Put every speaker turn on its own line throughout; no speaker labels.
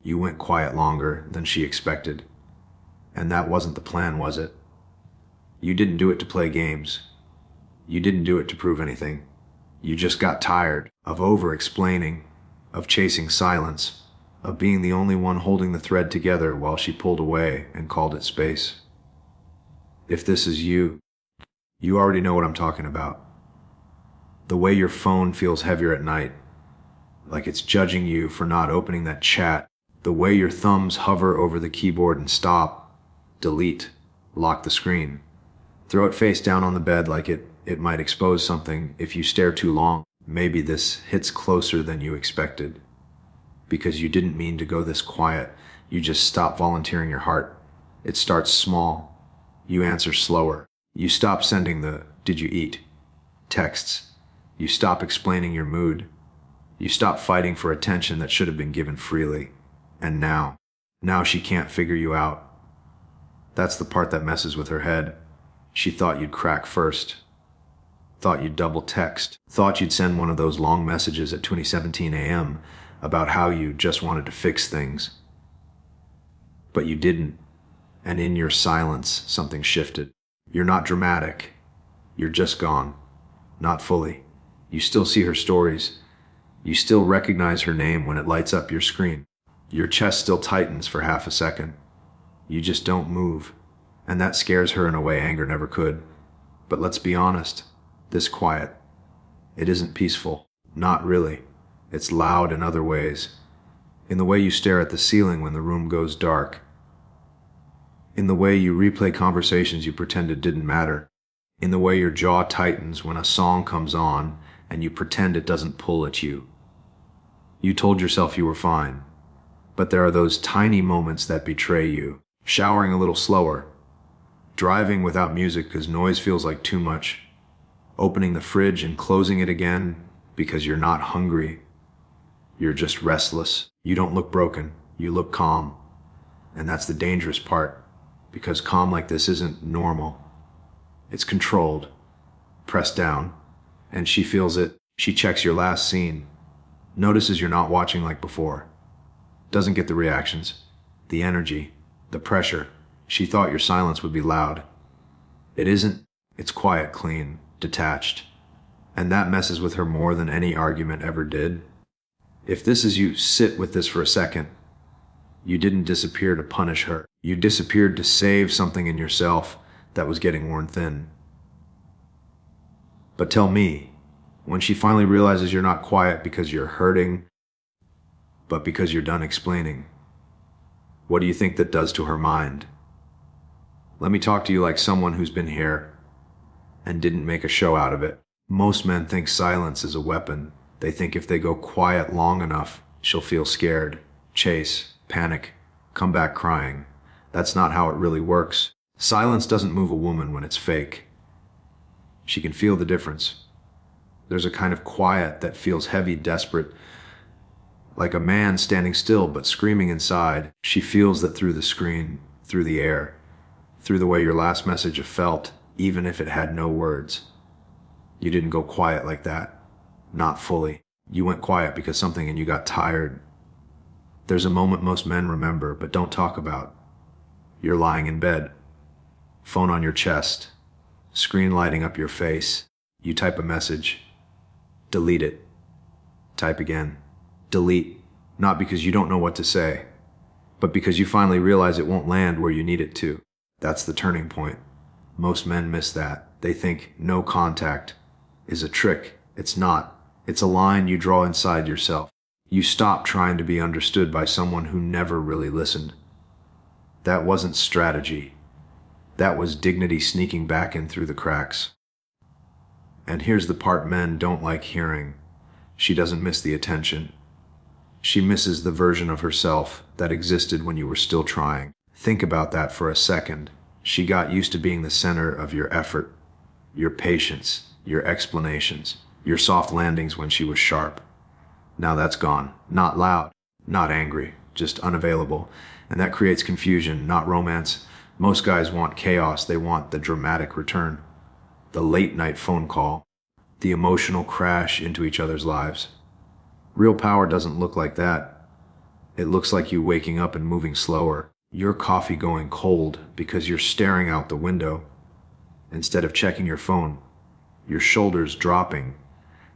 You went quiet longer than she expected. And that wasn't the plan, was it? You didn't do it to play games. You didn't do it to prove anything. You just got tired of over-explaining, of chasing silence, of being the only one holding the thread together while she pulled away and called it space. If this is you, you already know what I'm talking about. The way your phone feels heavier at night, like it's judging you for not opening that chat. The way your thumbs hover over the keyboard and stop, delete, lock the screen. Throw it face down on the bed like it might expose something if you stare too long. Maybe this hits closer than you expected. Because you didn't mean to go this quiet. You just stop volunteering your heart. It starts small. You answer slower. You stop sending the "did you eat?" texts. You stop explaining your mood. You stop fighting for attention that should have been given freely. And now she can't figure you out. That's the part that messes with her head. She thought you'd crack first. Thought you'd double text. Thought you'd send one of those long messages at 20:17 a.m. about how you just wanted to fix things. But you didn't. And in your silence, something shifted. You're not dramatic. You're just gone. Not fully. You still see her stories. You still recognize her name when it lights up your screen. Your chest still tightens for half a second. You just don't move. And that scares her in a way anger never could. But let's be honest, this quiet, it isn't peaceful. Not really. It's loud in other ways. In the way you stare at the ceiling when the room goes dark. In the way you replay conversations you pretended didn't matter. In the way your jaw tightens when a song comes on and you pretend it doesn't pull at you. You told yourself you were fine. But there are those tiny moments that betray you. Showering a little slower. Driving without music because noise feels like too much. Opening the fridge and closing it again because you're not hungry. You're just restless. You don't look broken. You look calm. And that's the dangerous part, because calm like this isn't normal. It's controlled, pressed down, and she feels it. She checks your last scene, notices you're not watching like before. Doesn't get the reactions, the energy, the pressure. She thought your silence would be loud. It isn't. It's quiet, clean, detached. And that messes with her more than any argument ever did. If this is you, sit with this for a second. You didn't disappear to punish her. You disappeared to save something in yourself that was getting worn thin. But tell me, when she finally realizes you're not quiet because you're hurting, but because you're done explaining, what do you think that does to her mind? Let me talk to you like someone who's been here and didn't make a show out of it. Most men think silence is a weapon. They think if they go quiet long enough, she'll feel scared, chase, panic, come back crying. That's not how it really works. Silence doesn't move a woman when it's fake. She can feel the difference. There's a kind of quiet that feels heavy, desperate, like a man standing still but screaming inside. She feels that through the screen, through the air, through the way your last message felt, even if it had no words. You didn't go quiet like that. Not fully. You went quiet because something in you got tired. There's a moment most men remember but don't talk about. You're lying in bed, phone on your chest, screen lighting up your face. You type a message. Delete it. Type again. Delete. Not because you don't know what to say, but because you finally realize it won't land where you need it to. That's the turning point. Most men miss that. They think no contact is a trick. It's not. It's a line you draw inside yourself. You stop trying to be understood by someone who never really listened. That wasn't strategy. That was dignity sneaking back in through the cracks. And here's the part men don't like hearing. She doesn't miss the attention. She misses the version of herself that existed when you were still trying. Think about that for a second. She got used to being the center of your effort, your patience, your explanations, your soft landings when she was sharp. Now that's gone. Not loud, not angry, just unavailable. And that creates confusion, not romance. Most guys want chaos. They want the dramatic return, the late night phone call, the emotional crash into each other's lives. Real power doesn't look like that. It looks like you waking up and moving slower. Your coffee going cold because you're staring out the window instead of checking your phone. Your shoulders dropping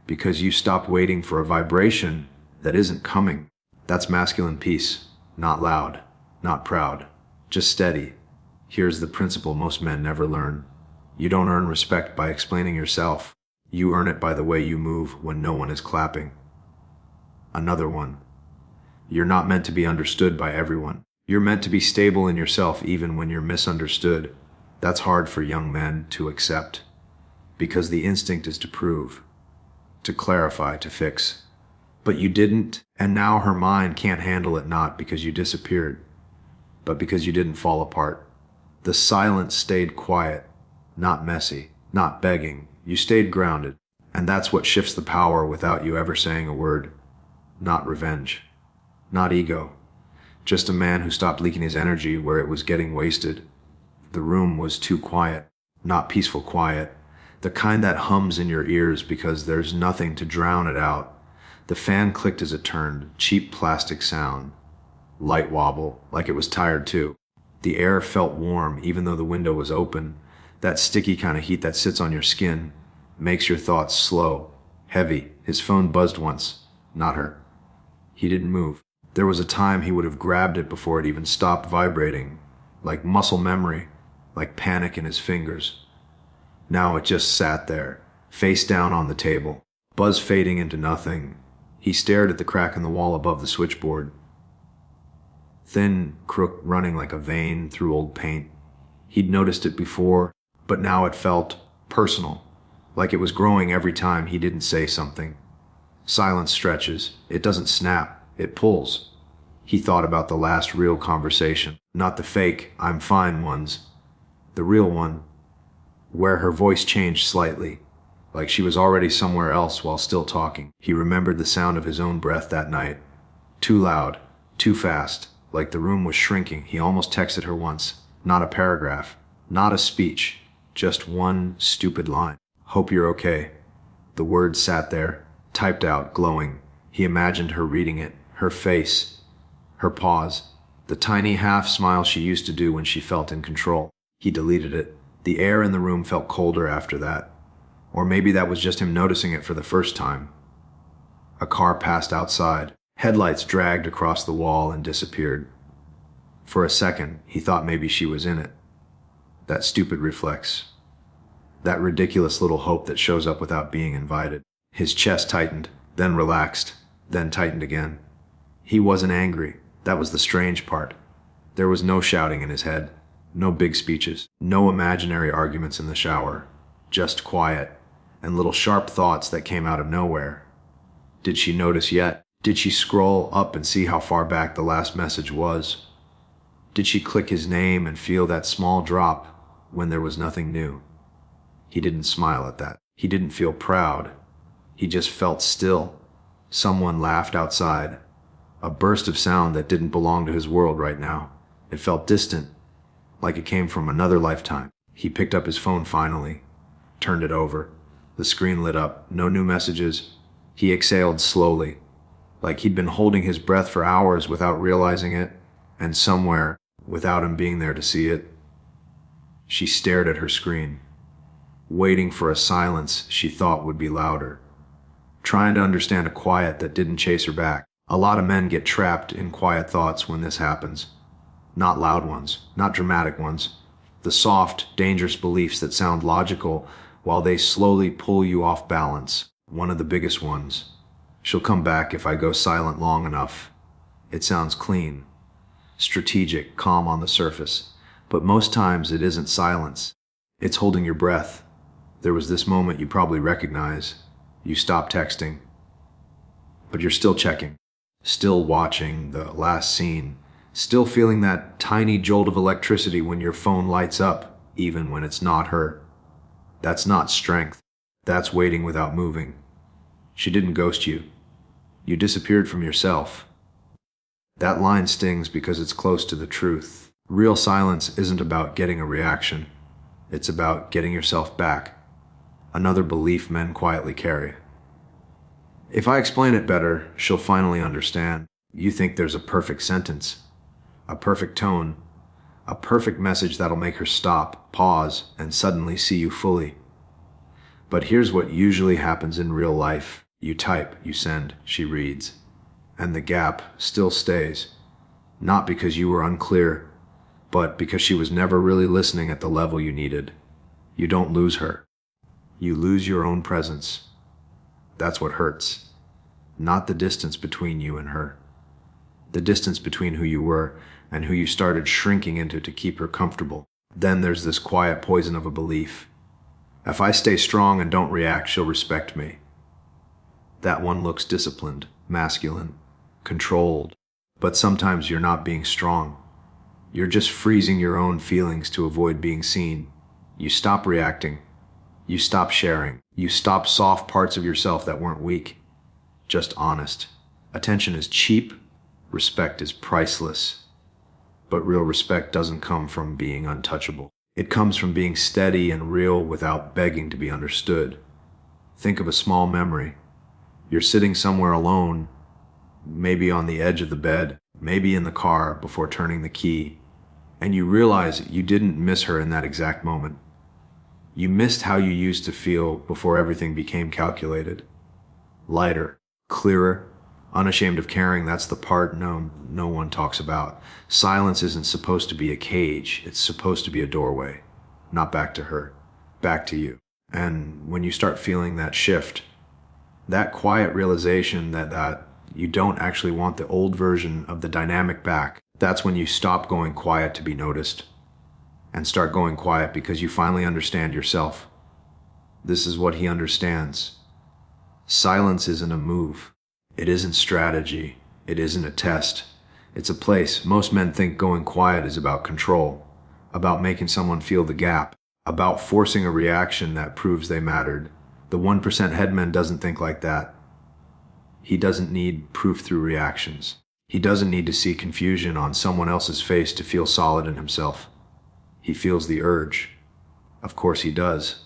because you stopped waiting for a vibration that isn't coming. That's masculine peace. Not loud, not proud, just steady. Here's the principle most men never learn. You don't earn respect by explaining yourself. You earn it by the way you move when no one is clapping. Another one. You're not meant to be understood by everyone. You're meant to be stable in yourself even when you're misunderstood. That's hard for young men to accept, because the instinct is to prove, to clarify, to fix. But you didn't, and now her mind can't handle it, not because you disappeared, but because you didn't fall apart. The silence stayed quiet, not messy, not begging. You stayed grounded, and that's what shifts the power without you ever saying a word. Not revenge, not ego, just a man who stopped leaking his energy where it was getting wasted. The room was too quiet, not peaceful quiet, the kind that hums in your ears because there's nothing to drown it out. The fan clicked as it turned, cheap plastic sound. Light wobble, like it was tired too. The air felt warm even though the window was open. That sticky kind of heat that sits on your skin makes your thoughts slow, heavy. His phone buzzed once, not her. He didn't move. There was a time he would have grabbed it before it even stopped vibrating, like muscle memory, like panic in his fingers. Now it just sat there, face down on the table, buzz fading into nothing. He stared at the crack in the wall above the switchboard. Thin crook running like a vein through old paint. He'd noticed it before, but now it felt personal, like it was growing every time he didn't say something. Silence stretches. It doesn't snap. It pulls. He thought about the last real conversation, not the fake, I'm fine ones. The real one, where her voice changed slightly, like she was already somewhere else while still talking. He remembered the sound of his own breath that night. Too loud, too fast, like the room was shrinking. He almost texted her once. Not a paragraph, not a speech, just one stupid line. Hope you're okay. The words sat there, typed out, glowing. He imagined her reading it, her face, her pause, the tiny half smile she used to do when she felt in control. He deleted it. The air in the room felt colder after that. Or maybe that was just him noticing it for the first time. A car passed outside. Headlights dragged across the wall and disappeared. For a second, he thought maybe she was in it. That stupid reflex. That ridiculous little hope that shows up without being invited. His chest tightened, then relaxed, then tightened again. He wasn't angry. That was the strange part. There was no shouting in his head, no big speeches, no imaginary arguments in the shower, just quiet and little sharp thoughts that came out of nowhere. Did she notice yet? Did she scroll up and see how far back the last message was? Did she click his name and feel that small drop when there was nothing new? He didn't smile at that. He didn't feel proud. He just felt still. Someone laughed outside. A burst of sound that didn't belong to his world right now. It felt distant, like it came from another lifetime. He picked up his phone finally, turned it over. The screen lit up. No new messages. He exhaled slowly, like he'd been holding his breath for hours without realizing it, and somewhere, without him being there to see it. She stared at her screen, waiting for a silence she thought would be louder, trying to understand a quiet that didn't chase her back. A lot of men get trapped in quiet thoughts when this happens. Not loud ones, not dramatic ones. The soft, dangerous beliefs that sound logical while they slowly pull you off balance. One of the biggest ones. She'll come back if I go silent long enough. It sounds clean, strategic, calm on the surface. But most times it isn't silence. It's holding your breath. There was this moment you probably recognize. You stopped texting, but you're still checking, still watching the last scene, still feeling that tiny jolt of electricity when your phone lights up, even when it's not her. That's not strength. That's waiting without moving. She didn't ghost you. You disappeared from yourself. That line stings because it's close to the truth. Real silence isn't about getting a reaction. It's about getting yourself back. Another belief men quietly carry. If I explain it better, she'll finally understand. You think there's a perfect sentence, a perfect tone, a perfect message that'll make her stop, pause, and suddenly see you fully. But here's what usually happens in real life. You type, you send, she reads. And the gap still stays. Not because you were unclear, but because she was never really listening at the level you needed. You don't lose her. You lose your own presence. That's what hurts. Not the distance between you and her. The distance between who you were and who you started shrinking into to keep her comfortable. Then there's this quiet poison of a belief. If I stay strong and don't react, she'll respect me. That one looks disciplined, masculine, controlled. But sometimes you're not being strong. You're just freezing your own feelings to avoid being seen. You stop reacting. You stop sharing. You stop soft parts of yourself that weren't weak, just honest. Attention is cheap. Respect is priceless. But real respect doesn't come from being untouchable. It comes from being steady and real without begging to be understood. Think of a small memory. You're sitting somewhere alone, maybe on the edge of the bed, maybe in the car before turning the key, and you realize you didn't miss her in that exact moment. You missed how you used to feel before everything became calculated. Lighter, clearer, unashamed of caring. That's the part no one talks about. Silence isn't supposed to be a cage. It's supposed to be a doorway. Not back to her, back to you. And when you start feeling that shift, that quiet realization that you don't actually want the old version of the dynamic back, that's when you stop going quiet to be noticed and start going quiet because you finally understand yourself. This is what he understands. Silence isn't a move. It isn't strategy. It isn't a test. It's a place. Most men think going quiet is about control, about making someone feel the gap, about forcing a reaction that proves they mattered. The 1% headman doesn't think like that. He doesn't need proof through reactions. He doesn't need to see confusion on someone else's face to feel solid in himself. He feels the urge. Of course he does.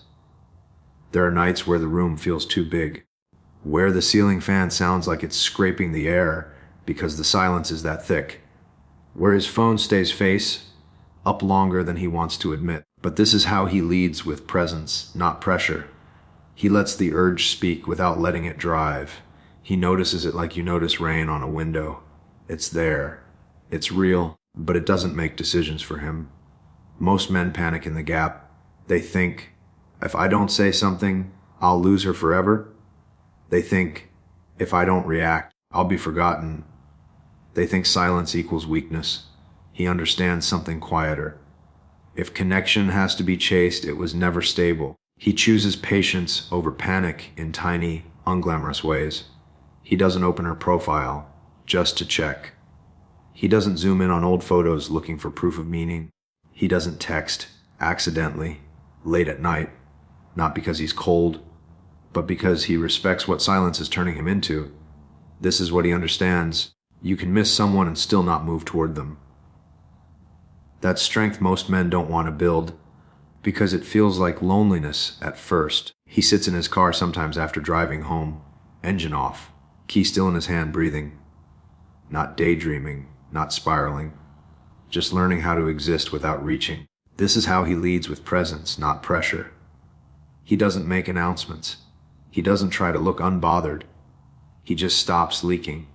There are nights where the room feels too big, where the ceiling fan sounds like it's scraping the air because the silence is that thick, where his phone stays face up longer than he wants to admit. But this is how he leads, with presence, not pressure. He lets the urge speak without letting it drive. He notices it like you notice rain on a window. It's there. It's real, but it doesn't make decisions for him. Most men panic in the gap. They think, if I don't say something, I'll lose her forever. They think, if I don't react, I'll be forgotten. They think silence equals weakness. He understands something quieter. If connection has to be chased, it was never stable. He chooses patience over panic in tiny, unglamorous ways. He doesn't open her profile just to check. He doesn't zoom in on old photos looking for proof of meaning. He doesn't text accidentally late at night, not because he's cold, but because he respects what silence is turning him into. This is what he understands. You can miss someone and still not move toward them. That strength most men don't want to build because it feels like loneliness at first. He sits in his car sometimes after driving home, engine off, key still in his hand, breathing. Not daydreaming, not spiraling, just learning how to exist without reaching. This is how he leads, with presence, not pressure. He doesn't make announcements. He doesn't try to look unbothered. He just stops leaking.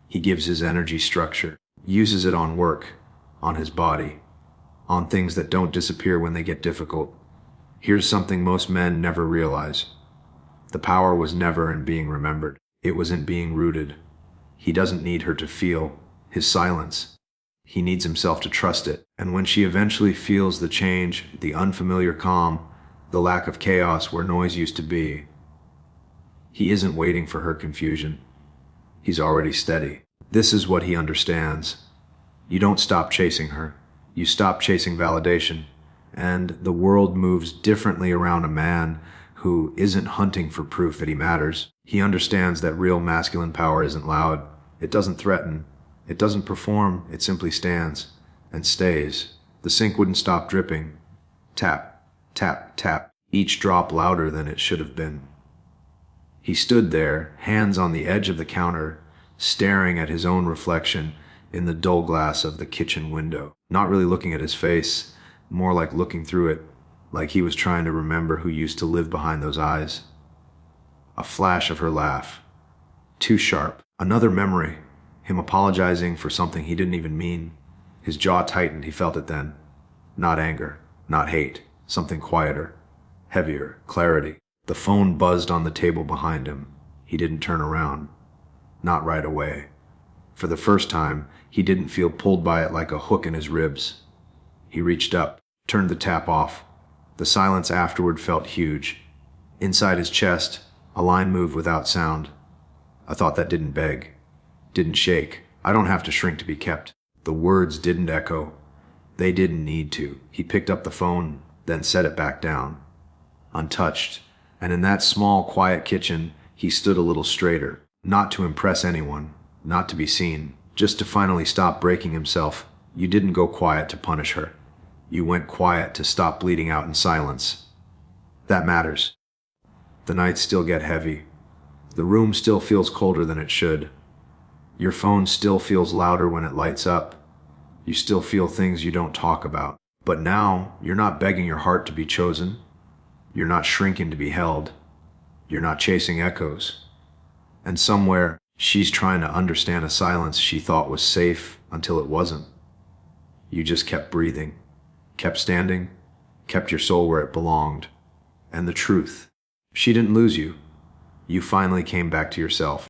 He gives his energy structure, uses it on work, on his body, on things that don't disappear when they get difficult. Here's something most men never realize. The power was never in being remembered. It was in being rooted. He doesn't need her to feel his silence. He needs himself to trust it. And when she eventually feels the change, the unfamiliar calm, the lack of chaos where noise used to be, he isn't waiting for her confusion. He's already steady. This is what he understands. You don't stop chasing her. You stop chasing validation. And the world moves differently around a man who isn't hunting for proof that he matters. He understands that real masculine power isn't loud. It doesn't threaten. It doesn't perform. It simply stands and stays. The sink wouldn't stop dripping. Tap, tap, tap. Each drop louder than it should have been. He stood there, hands on the edge of the counter, staring at his own reflection in the dull glass of the kitchen window. Not really looking at his face, more like looking through it, like he was trying to remember who used to live behind those eyes. A flash of her laugh. Too sharp. Another memory. Him apologizing for something he didn't even mean. His jaw tightened, he felt it then. Not anger, not hate, something quieter, heavier, clarity. The phone buzzed on the table behind him. He didn't turn around. Not right away. For the first time, he didn't feel pulled by it like a hook in his ribs. He reached up, turned the tap off. The silence afterward felt huge. Inside his chest, a line moved without sound. A thought that didn't beg, didn't shake. I don't have to shrink to be kept. The words didn't echo. They didn't need to. He picked up the phone, then set it back down. Untouched. And in that small, quiet kitchen, he stood a little straighter. Not to impress anyone, not to be seen, just to finally stop breaking himself. You didn't go quiet to punish her. You went quiet to stop bleeding out in silence. That matters. The nights still get heavy. The room still feels colder than it should. Your phone still feels louder when it lights up. You still feel things you don't talk about. But now, you're not begging your heart to be chosen. You're not shrinking to be held. You're not chasing echoes. And somewhere, she's trying to understand a silence she thought was safe until it wasn't. You just kept breathing, kept standing, kept your soul where it belonged. And the truth. She didn't lose you. You finally came back to yourself.